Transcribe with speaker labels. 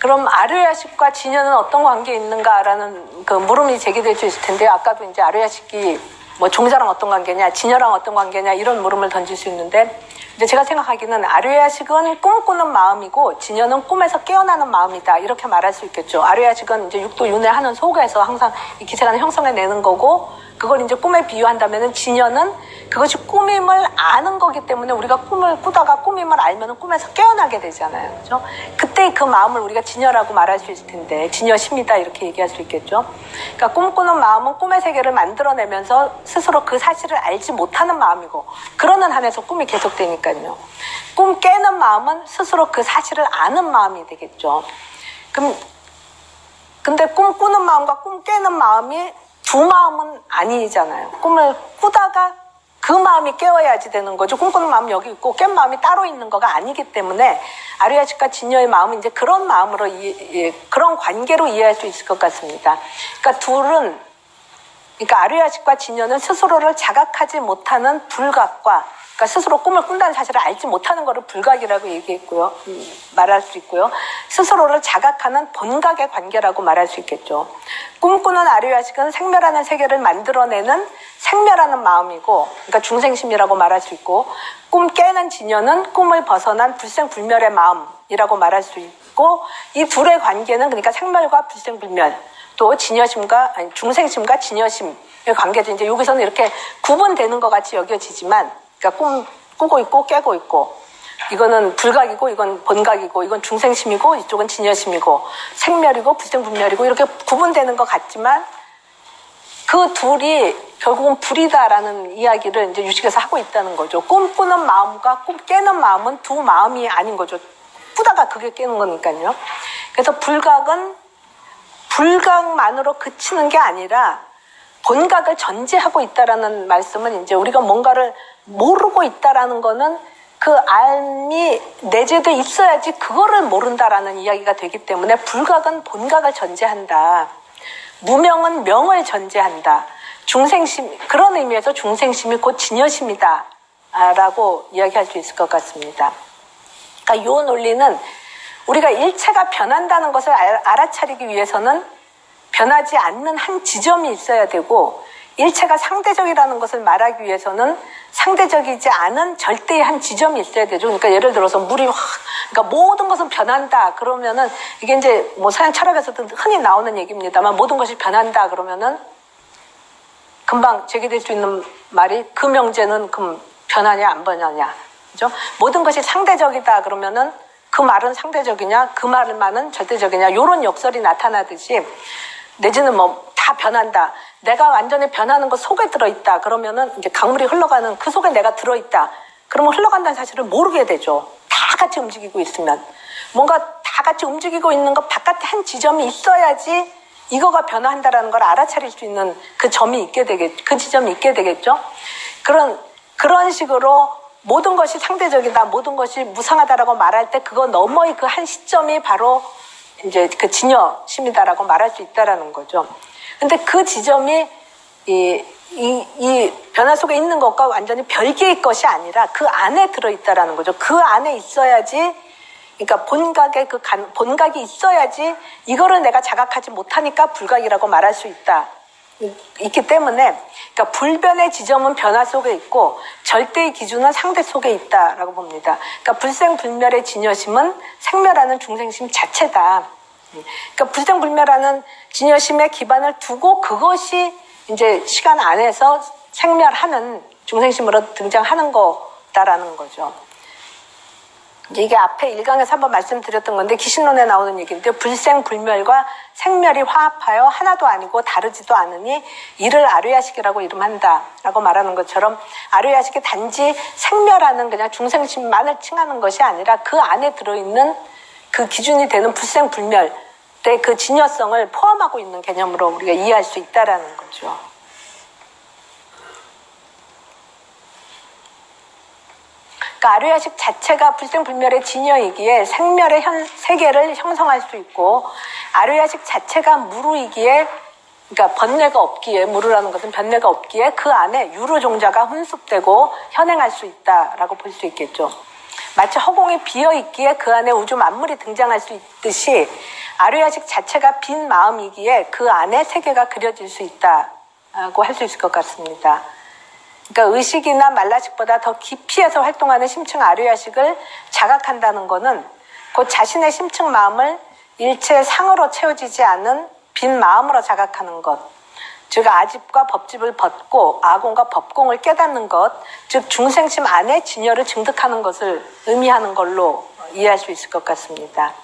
Speaker 1: 그럼 아류야식과 진여는 어떤 관계에 있는가라는 그 물음이 제기될 수 있을 텐데요. 아까도 이제 아류야식이 뭐 종자랑 어떤 관계냐, 진여랑 어떤 관계냐 이런 물음을 던질 수 있는데, 근데 제가 생각하기는 아류야식은 꿈꾸는 마음이고 진여는 꿈에서 깨어나는 마음이다 이렇게 말할 수 있겠죠. 아류야식은 이제 육도 윤회하는 속에서 항상 이 기세관을 형성해내는 거고, 그걸 이제 꿈에 비유한다면은 진여는 그것이 꿈임을 아는 거기 때문에 우리가 꿈을 꾸다가 꿈임을 알면은 꿈에서 깨어나게 되잖아요. 그죠? 그때 그 마음을 우리가 진여라고 말할 수 있을 텐데, 진여심이다 이렇게 얘기할 수 있겠죠. 그러니까 꿈꾸는 마음은 꿈의 세계를 만들어내면서 스스로 그 사실을 알지 못하는 마음이고, 그러는 한에서 꿈이 계속되니까요. 꿈 깨는 마음은 스스로 그 사실을 아는 마음이 되겠죠. 그럼 근데 꿈 꾸는 마음과 꿈 깨는 마음이 두 마음은 아니잖아요. 꿈을 꾸다가 그 마음이 깨어야지 되는 거죠. 꿈꾸는 마음이 여기 있고 깬 마음이 따로 있는 거가 아니기 때문에 아류야식과 진여의 마음은 이제 그런 마음으로 그런 관계로 이해할 수 있을 것 같습니다. 그러니까 아류야식과 진여는 스스로를 자각하지 못하는 불각과, 그러니까 스스로 꿈을 꾼다는 사실을 알지 못하는 것을 불각이라고 얘기했고요. 말할 수 있고요. 스스로를 자각하는 본각의 관계라고 말할 수 있겠죠. 꿈꾸는 아류야식은 생멸하는 세계를 만들어내는 생멸하는 마음이고, 그러니까 중생심이라고 말할 수 있고, 꿈 깨는 진여는 꿈을 벗어난 불생불멸의 마음이라고 말할 수 있고, 이 둘의 관계는 그러니까 생멸과 불생불멸, 또 진여심과 중생심과 진여심의 관계도 이제 여기서는 이렇게 구분되는 것 같이 여겨지지만, 그러니까 꿈 꾸고 있고 깨고 있고, 이거는 불각이고 이건 본각이고, 이건 중생심이고 이쪽은 진여심이고, 생멸이고 불생불멸이고 이렇게 구분되는 것 같지만, 그 둘이 결국은 불이다라는 이야기를 이제 유식에서 하고 있다는 거죠. 꿈꾸는 마음과 꿈 깨는 마음은 두 마음이 아닌 거죠. 꾸다가 그게 깨는 거니까요. 그래서 불각은 불각만으로 그치는 게 아니라 본각을 전제하고 있다라는 말씀은, 이제 우리가 뭔가를 모르고 있다라는 거는 그 알미 내재돼 있어야지 그거를 모른다라는 이야기가 되기 때문에, 불각은 본각을 전제한다. 무명은 명을 전제한다. 중생심, 그런 의미에서 중생심이 곧 진여심이다 라고 이야기할 수 있을 것 같습니다. 그러니까 이 논리는 우리가 일체가 변한다는 것을 알아차리기 위해서는 변하지 않는 한 지점이 있어야 되고, 일체가 상대적이라는 것을 말하기 위해서는 상대적이지 않은 절대의 한 지점이 있어야 되죠. 그러니까 예를 들어서 물이 그러니까 모든 것은 변한다 그러면은, 이게 이제 뭐 서양 철학에서도 흔히 나오는 얘기입니다만, 모든 것이 변한다 그러면은 금방 제기될 수 있는 말이, 그 명제는 그럼 변하냐 안 변하냐, 그죠? 모든 것이 상대적이다 그러면은 그 말은 상대적이냐, 그 말만은 절대적이냐, 이런 역설이 나타나듯이, 내지는 뭐 다 변한다, 내가 완전히 변하는 것 속에 들어있다 그러면은, 이제 강물이 흘러가는 그 속에 내가 들어있다 그러면 흘러간다는 사실을 모르게 되죠. 다 같이 움직이고 있으면. 뭔가 다 같이 움직이고 있는 것 바깥에 한 지점이 있어야지 이거가 변화한다라는 걸 알아차릴 수 있는 그 점이 그 지점이 있게 되겠죠. 그런 식으로 모든 것이 상대적이다, 모든 것이 무상하다라고 말할 때, 그거 너머의 그 한 시점이 바로 이제 그 진여심이다라고 말할 수 있다라는 거죠. 근데 그 지점이 이 변화 속에 있는 것과 완전히 별개의 것이 아니라 그 안에 들어있다라는 거죠. 그 안에 있어야지, 그러니까 본각이 있어야지 이거를 내가 자각하지 못하니까 불각이라고 말할 수 있기 때문에, 그러니까 불변의 지점은 변화 속에 있고 절대의 기준은 상대 속에 있다라고 봅니다. 그러니까 불생불멸의 진여심은 생멸하는 중생심 자체다. 그러니까 불생불멸하는 진여심의 기반을 두고 그것이 이제 시간 안에서 생멸하는 중생심으로 등장하는 거다라는 거죠. 이게 앞에 1강에서 한번 말씀드렸던 건데, 기신론에 나오는 얘기인데, 불생불멸과 생멸이 화합하여 하나도 아니고 다르지도 않으니 이를 아류야식이라고 이름한다라고 말하는 것처럼, 아류야식이 단지 생멸하는 그냥 중생심만을 칭하는 것이 아니라 그 안에 들어있는 그 기준이 되는 불생불멸의 그 진여성을 포함하고 있는 개념으로 우리가 이해할 수 있다라는 거죠. 그러니까 아류야식 자체가 불생불멸의 진여이기에 생멸의 세계를 형성할 수 있고, 아류야식 자체가 무루이기에, 그러니까 번뇌가 없기에, 무루라는 것은 변뇌가 없기에 그 안에 유루종자가 혼습되고 현행할 수 있다라고 볼 수 있겠죠. 마치 허공이 비어있기에 그 안에 우주 만물이 등장할 수 있듯이 아류야식 자체가 빈 마음이기에 그 안에 세계가 그려질 수 있다고 할 수 있을 것 같습니다. 그러니까 의식이나 말라식보다 더 깊이에서 활동하는 심층 아류야식을 자각한다는 것은 곧 자신의 심층 마음을 일체 상으로 채워지지 않는 빈 마음으로 자각하는 것, 즉 아집과 법집을 벗고 아공과 법공을 깨닫는 것, 즉 중생심 안에 진여를 증득하는 것을 의미하는 걸로 이해할 수 있을 것 같습니다.